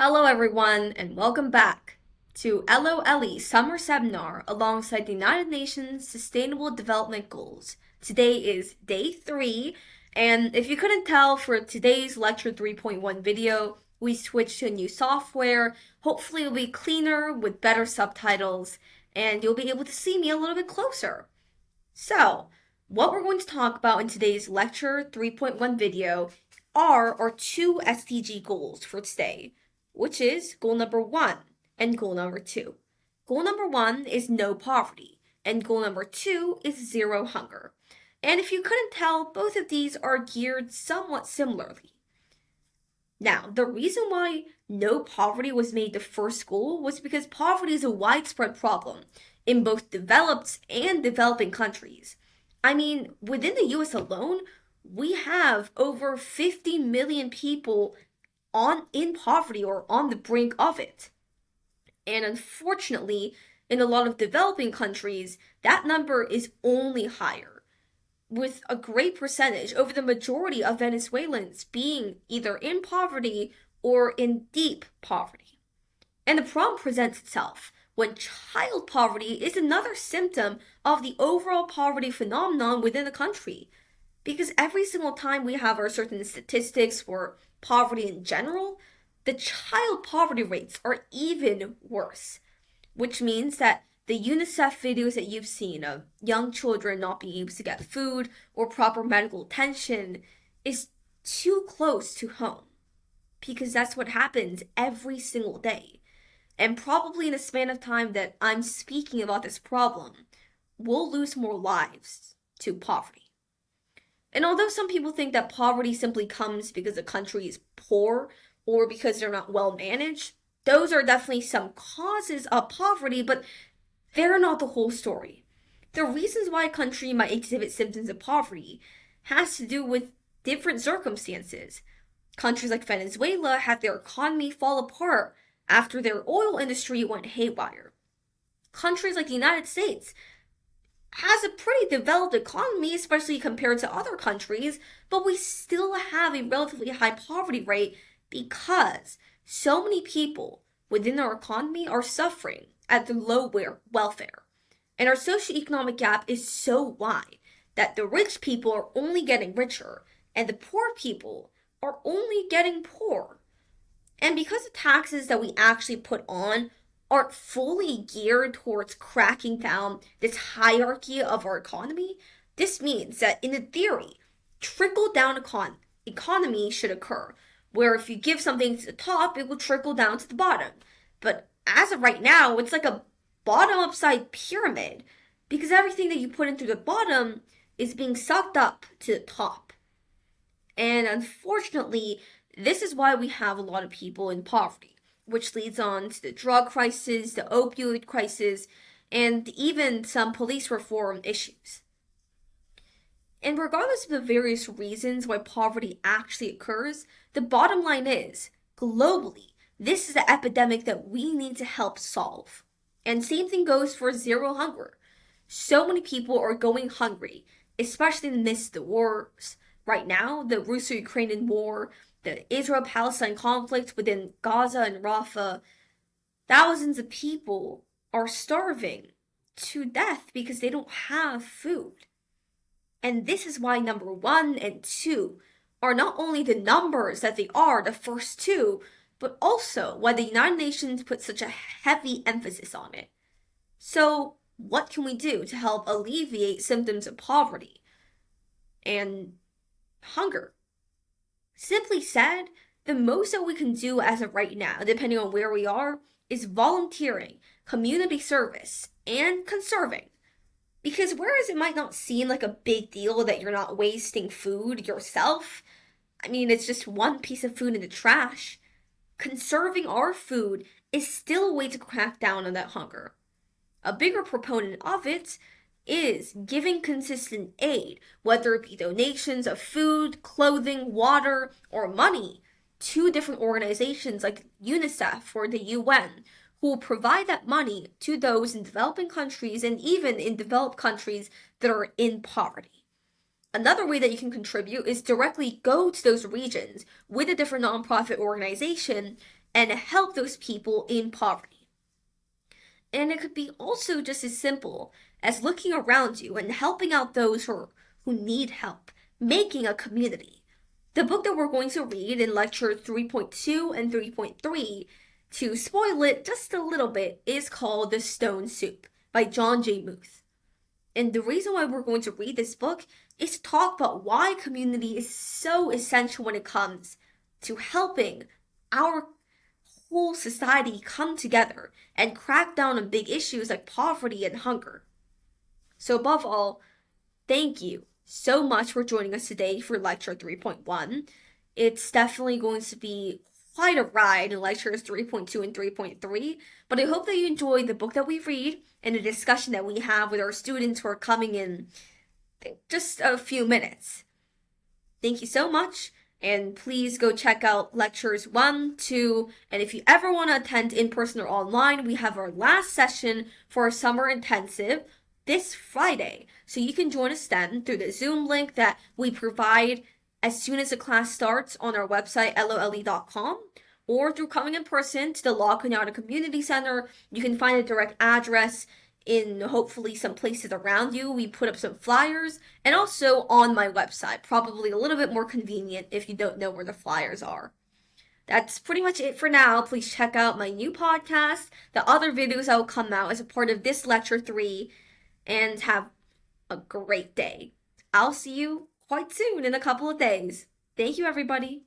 Hello, everyone, and welcome back to EloEllie Summer Seminar alongside the United Nations Sustainable Development Goals. Today is day 3, and if you couldn't tell, for today's Lecture 3.1 video, we switched to a new software. Hopefully it'll be cleaner with better subtitles, and you'll be able to see me a little bit closer. So, what we're going to talk about in today's Lecture 3.1 video are our 2 SDG goals for today, which is goal number 1 and goal number 2. Goal number 1 is no poverty, and goal number 2 is zero hunger. And if you couldn't tell, both of these are geared somewhat similarly. Now, the reason why no poverty was made the first goal was because poverty is a widespread problem in both developed and developing countries. I mean, within the US alone, we have over 50 million people in poverty or on the brink of it. And unfortunately, in a lot of developing countries, that number is only higher, with a great percentage, over the majority of Venezuelans being either in poverty or in deep poverty. And the problem presents itself when child poverty is another symptom of the overall poverty phenomenon within the country. Because every single time we have our certain statistics for poverty in general, the child poverty rates are even worse, which means that the UNICEF videos that you've seen of young children not being able to get food or proper medical attention is too close to home, because that's what happens every single day. And probably in the span of time that I'm speaking about this problem, we'll lose more lives to poverty. And although some people think that poverty simply comes because the country is poor or because they're not well managed, those are definitely some causes of poverty, but they're not the whole story. The reasons why a country might exhibit symptoms of poverty has to do with different circumstances. Countries like Venezuela had their economy fall apart after their oil industry went haywire. Countries like the United States has a pretty developed economy, especially compared to other countries, but we still have a relatively high poverty rate because so many people within our economy are suffering at the low welfare. And our socioeconomic gap is so wide that the rich people are only getting richer and the poor people are only getting poorer. And because the taxes that we actually put on aren't fully geared towards cracking down this hierarchy of our economy, this means that in theory, trickle-down economy should occur, where if you give something to the top, it will trickle down to the bottom. But as of right now, it's like a bottom-upside pyramid, because everything that you put into the bottom is being sucked up to the top. And unfortunately, this is why we have a lot of people in poverty, which leads on to the drug crisis, the opioid crisis, and even some police reform issues. And regardless of the various reasons why poverty actually occurs, the bottom line is, globally, this is the epidemic that we need to help solve. And same thing goes for zero hunger. So many people are going hungry, especially in the midst of the wars. Right now, the Russo-Ukrainian war, the Israel-Palestine conflict within Gaza and Rafah, thousands of people are starving to death because they don't have food. And this is why number 1 and 2 are not only the numbers that they are, the first 2, but also why the United Nations put such a heavy emphasis on it. So, what can we do to help alleviate symptoms of poverty and hunger? Simply said, the most that we can do as of right now, depending on where we are, is volunteering, community service, and conserving. Because whereas it might not seem like a big deal that you're not wasting food yourself, I mean, it's just one piece of food in the trash, conserving our food is still a way to crack down on that hunger. A bigger proponent of it is giving consistent aid, whether it be donations of food, clothing, water, or money, to different organizations like UNICEF or the UN, who will provide that money to those in developing countries and even in developed countries that are in poverty. Another way that you can contribute is directly go to those regions with a different nonprofit organization and help those people in poverty. And it could be also just as simple as looking around you and helping out those who need help, making a community. The book that we're going to read in lecture 3.2 and 3.3, to spoil it just a little bit, is called The Stone Soup by John J. Muth. And the reason why we're going to read this book is to talk about why community is so essential when it comes to helping our whole society come together and crack down on big issues like poverty and hunger. So above all, thank you so much for joining us today for lecture 3.1. It's definitely going to be quite a ride in lectures 3.2 and 3.3, but I hope that you enjoyed the book that we read and the discussion that we have with our students who are coming in just a few minutes. Thank you so much, and please go check out lectures 1, 2, and if you ever want to attend in person or online, we have our last session for our summer intensive this Friday. So you can join us then through the Zoom link that we provide as soon as the class starts on our website, EloEllie.com, or through coming in person to the La Cañada Community Center. You can find a direct address in hopefully some places around you. We put up some flyers, and also on my website, probably a little bit more convenient if you don't know where the flyers are. That's pretty much it for now. Please check out my new podcast, the other videos that will come out as a part of this lecture 3, and have a great day. I'll see you quite soon in a couple of days. Thank you, everybody.